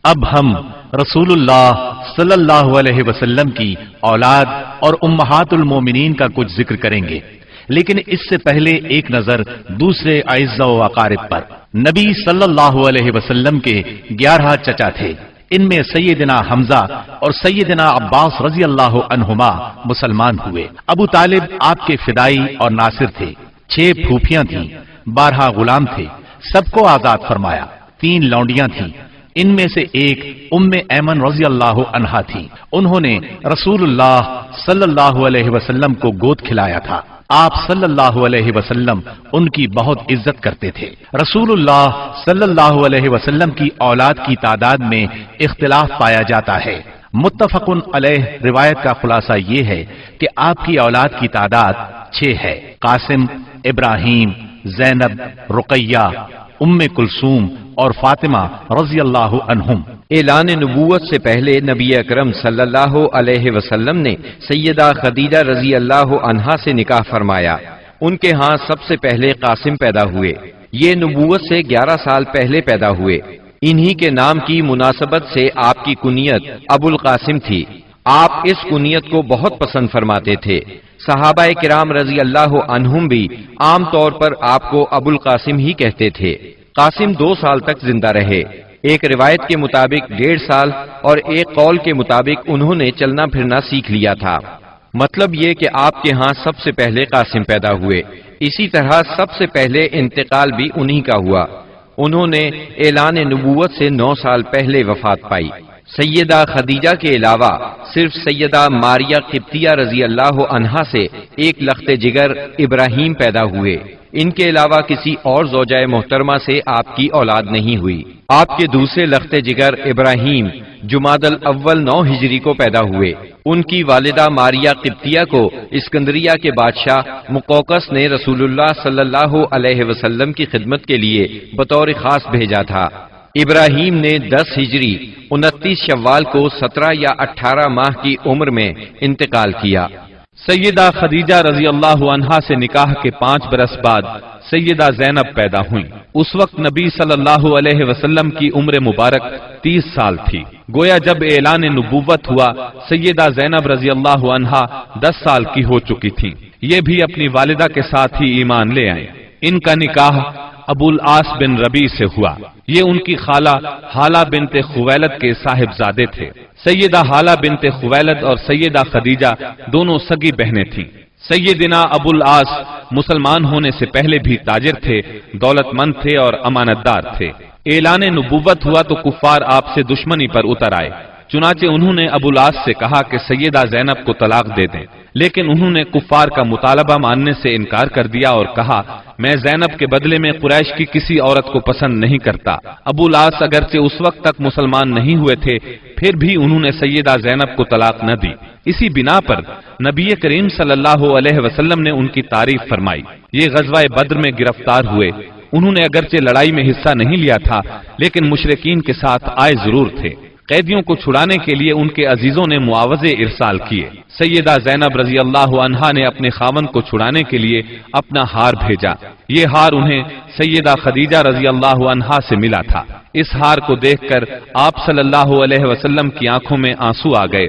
اب ہم رسول اللہ صلی اللہ علیہ وسلم کی اولاد اور امہات المومنین کا کچھ ذکر کریں گے، لیکن اس سے پہلے ایک نظر دوسرے اعزاء و اقارب پر۔ نبی صلی اللہ علیہ وسلم کے 11 چچا تھے، ان میں سیدنا حمزہ اور سیدنا عباس رضی اللہ عنہما مسلمان ہوئے۔ ابو طالب آپ کے فدائی اور ناصر تھے۔ 6 پھوپھیاں تھیں، 12 غلام تھے، سب کو آزاد فرمایا۔ 3 لونڈیاں تھیں، ان میں سے ایک ام ایمن رضی اللہ عنہا تھی۔ انہوں نے رسول اللہ صلی اللہ علیہ وسلم کو گود کھلایا تھا۔ آپ صلی اللہ علیہ وسلم ان کی بہت عزت کرتے تھے۔ رسول اللہ صلی اللہ علیہ وسلم کی اولاد کی تعداد میں اختلاف پایا جاتا ہے۔ متفق علیہ روایت کا خلاصہ یہ ہے کہ آپ کی اولاد کی تعداد 6 ہے۔ قاسم، ابراہیم، زینب، رقیہ، ام کلثوم اور فاطمہ رضی اللہ عنہم۔ اعلان نبوت سے پہلے نبی اکرم صلی اللہ علیہ وسلم نے سیدہ خدیجہ رضی اللہ عنہا سے نکاح فرمایا۔ ان کے ہاں سب سے پہلے قاسم پیدا ہوئے۔ یہ نبوت سے 11 سال پہلے پیدا ہوئے۔ انہی کے نام کی مناسبت سے آپ کی کنیت ابو القاسم تھی۔ آپ اس کنیت کو بہت پسند فرماتے تھے۔ صحابہ کرام رضی اللہ عنہم بھی عام طور پر آپ کو ابو القاسم ہی کہتے تھے۔ قاسم 2 سال تک زندہ رہے۔ ایک روایت کے مطابق 1.5 سال اور ایک قول کے مطابق انہوں نے چلنا پھرنا سیکھ لیا تھا۔ مطلب یہ کہ آپ کے ہاں سب سے پہلے قاسم پیدا ہوئے۔ اسی طرح سب سے پہلے انتقال بھی انہی کا ہوا۔ انہوں نے اعلان نبوت سے 9 سال پہلے وفات پائی۔ سیدہ خدیجہ کے علاوہ صرف سیدہ ماریہ قبطیہ رضی اللہ عنہا سے ایک لخت جگر ابراہیم پیدا ہوئے۔ ان کے علاوہ کسی اور زوجہ محترمہ سے آپ کی اولاد نہیں ہوئی۔ آپ کے دوسرے لخت جگر ابراہیم جمادی الاول 9 ہجری کو پیدا ہوئے۔ ان کی والدہ ماریہ قبطیہ کو اسکندریہ کے بادشاہ مقوقس نے رسول اللہ صلی اللہ علیہ وسلم کی خدمت کے لیے بطور خاص بھیجا تھا۔ ابراہیم نے 10 ہجری 29 شوال کو 17 یا 18 ماہ کی عمر میں انتقال کیا۔ سیدہ خدیجہ رضی اللہ عنہا سے نکاح کے 5 برس بعد سیدہ زینب پیدا ہوئیں۔ اس وقت نبی صلی اللہ علیہ وسلم کی عمر مبارک 30 سال تھی۔ گویا جب اعلان نبوت ہوا سیدہ زینب رضی اللہ عنہا 10 سال کی ہو چکی تھیں۔ یہ بھی اپنی والدہ کے ساتھ ہی ایمان لے آئیں۔ ان کا نکاح ابو العاص بن ربیع سے ہوا۔ یہ ان کی خالہ حالہ بنت خویلد کے صاحبزادے تھے۔ سیدہ حالہ بنت خویلد اور سیدہ خدیجہ دونوں سگی بہنیں تھیں۔ سیدنا ابو العاص مسلمان ہونے سے پہلے بھی تاجر تھے، دولت مند تھے اور امانت دار تھے۔ اعلان نبوت ہوا تو کفار آپ سے دشمنی پر اتر آئے۔ چنانچہ انہوں نے ابو العاص سے کہا کہ سیدہ زینب کو طلاق دے دیں، لیکن انہوں نے کفار کا مطالبہ ماننے سے انکار کر دیا اور کہا میں زینب کے بدلے میں قریش کی کسی عورت کو پسند نہیں کرتا۔ ابو العاص اگرچہ اس وقت تک مسلمان نہیں ہوئے تھے، پھر بھی انہوں نے سیدہ زینب کو طلاق نہ دی۔ اسی بنا پر نبی کریم صلی اللہ علیہ وسلم نے ان کی تعریف فرمائی۔ یہ غزوہ بدر میں گرفتار ہوئے۔ انہوں نے اگرچہ لڑائی میں حصہ نہیں لیا تھا، لیکن مشرکین کے ساتھ آئے ضرور تھے۔ قیدیوں کو چھڑانے کے لیے ان کے عزیزوں نے معاوضے ارسال کیے۔ سیدہ زینب رضی اللہ عنہا نے اپنے خاوند کو چھڑانے کے لیے اپنا ہار بھیجا۔ یہ ہار انہیں سیدہ خدیجہ رضی اللہ عنہا سے ملا تھا۔ اس ہار کو دیکھ کر آپ صلی اللہ علیہ وسلم کی آنکھوں میں آنسو آ گئے۔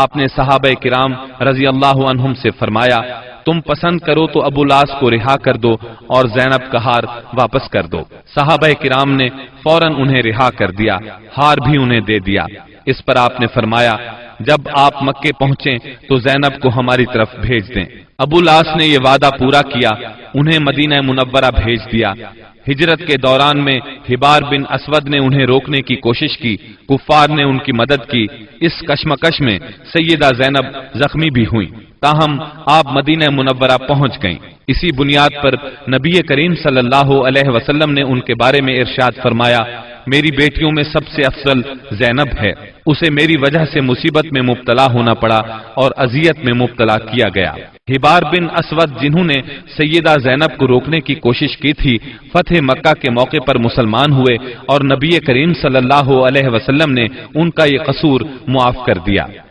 آپ نے صحابہ کرام رضی اللہ عنہم سے فرمایا تم پسند کرو تو ابو العاص کو رہا کر دو اور زینب کا ہار واپس کر دو۔ صحابہ کرام نے فوراً انہیں رہا کر دیا، ہار بھی انہیں دے دیا۔ اس پر آپ نے فرمایا جب آپ مکے پہنچیں تو زینب کو ہماری طرف بھیج دیں۔ ابو العاص نے یہ وعدہ پورا کیا، انہیں مدینہ منورہ بھیج دیا۔ ہجرت کے دوران میں حبار بن اسود نے انہیں روکنے کی کوشش کی، کفار نے ان کی مدد کی۔ اس کشمکش میں سیدہ زینب زخمی بھی ہوئیں، تاہم آپ مدینہ منورہ پہنچ گئیں۔ اسی بنیاد پر نبی کریم صلی اللہ علیہ وسلم نے ان کے بارے میں ارشاد فرمایا میری بیٹیوں میں سب سے افضل زینب ہے، اسے میری وجہ سے مصیبت میں مبتلا ہونا پڑا اور اذیت میں مبتلا کیا گیا۔ حبار بن اسود جنہوں نے سیدہ زینب کو روکنے کی کوشش کی تھی، فتح مکہ کے موقع پر مسلمان ہوئے اور نبی کریم صلی اللہ علیہ وسلم نے ان کا یہ قصور معاف کر دیا۔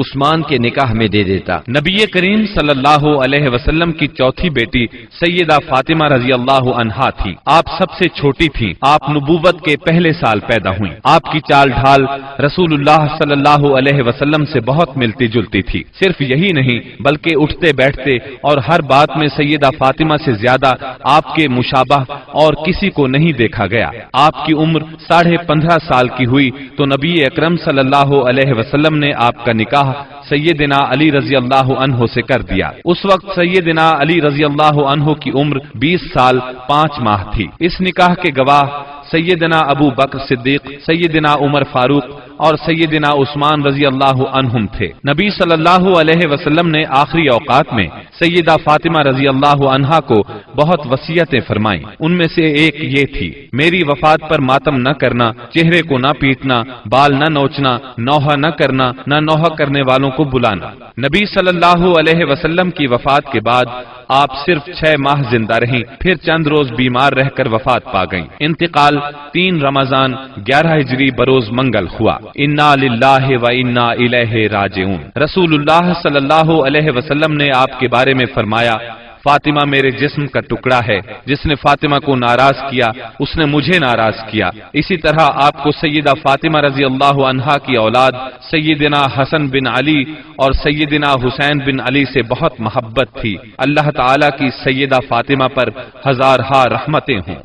عثمان کے نکاح میں دے دیتا۔ نبی کریم صلی اللہ علیہ وسلم کی چوتھی بیٹی سیدہ فاطمہ رضی اللہ عنہا تھی۔ آپ سب سے چھوٹی تھیں۔ آپ نبوت کے پہلے سال پیدا ہوئیں۔ آپ کی چال ڈھال رسول اللہ صلی اللہ علیہ وسلم سے بہت ملتی جلتی تھی۔ صرف یہی نہیں بلکہ اٹھتے بیٹھتے اور ہر بات میں سیدہ فاطمہ سے زیادہ آپ کے مشابہ اور کسی کو نہیں دیکھا گیا۔ آپ کی عمر 15.5 سال کی ہوئی تو نبی اکرم صلی اللہ علیہ وسلم نے آپ کا نکاح سیدنا علی رضی اللہ عنہ سے کر دیا۔ اس وقت سیدنا علی رضی اللہ عنہ کی عمر 20 سال 5 ماہ تھی۔ اس نکاح کے گواہ سیدنا ابو بکر صدیق، سیدنا عمر فاروق اور سیدنا عثمان رضی اللہ عنہم تھے۔ نبی صلی اللہ علیہ وسلم نے آخری اوقات میں سیدہ فاطمہ رضی اللہ عنہا کو بہت وصیتیں فرمائیں۔ ان میں سے ایک یہ تھی، میری وفات پر ماتم نہ کرنا، چہرے کو نہ پیٹنا، بال نہ نوچنا، نوحہ نہ کرنا، نہ نوحہ کرنے والوں کو بلانا۔ نبی صلی اللہ علیہ وسلم کی وفات کے بعد آپ صرف 6 ماہ زندہ رہیں، پھر چند روز بیمار رہ کر وفات پا گئیں۔ انتقال 3 رمضان 11 ہجری بروز منگل ہوا۔ انا للہ و انا الیہ راجعون۔ رسول اللہ صلی اللہ علیہ وسلم نے آپ کے بارے میں فرمایا، فاطمہ میرے جسم کا ٹکڑا ہے، جس نے فاطمہ کو ناراض کیا اس نے مجھے ناراض کیا۔ اسی طرح آپ کو سیدہ فاطمہ رضی اللہ عنہا کی اولاد سیدنا حسن بن علی اور سیدنا حسین بن علی سے بہت محبت تھی۔ اللہ تعالیٰ کی سیدہ فاطمہ پر ہزارہا رحمتیں ہوں۔